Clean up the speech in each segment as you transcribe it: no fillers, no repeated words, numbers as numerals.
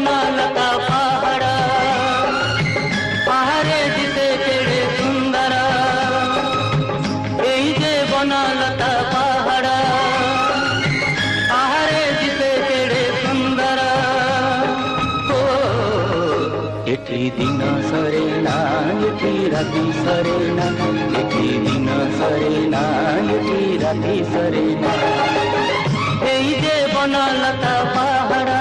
ବନଲତା ପାହାଡ଼ ପାହାରେ ଦିଶେ କେଡ଼େ ସୁନ୍ଦର ଏଇ ଯେ ବନଲତା ପାହାଡ଼ ପାହାରେ ଦିଶେ କେଡ଼େ ସୁନ୍ଦର ଓ ଏଠି ଦିନ ସରେ ନା ଏଠି ରାତି ସରେ ନା ଏଠି ଦିନ ସରେ ନା ଏଠି ରାତି ସରେ ନା এই যে বনলতা পাহাড়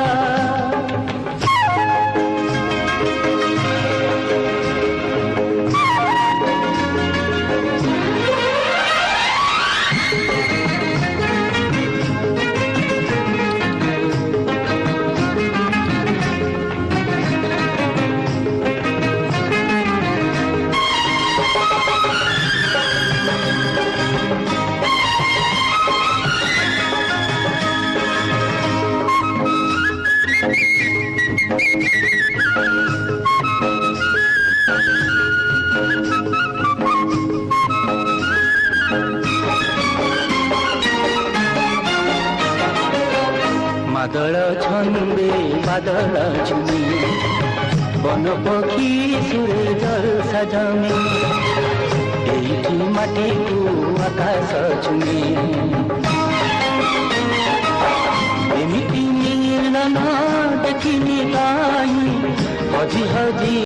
बादल छन्दे बादल छुमे बन पक्षी सुरे जल सजमे एठी माटी को आकाश छुमे एमिति मिलन देखिनी काई हजी हजी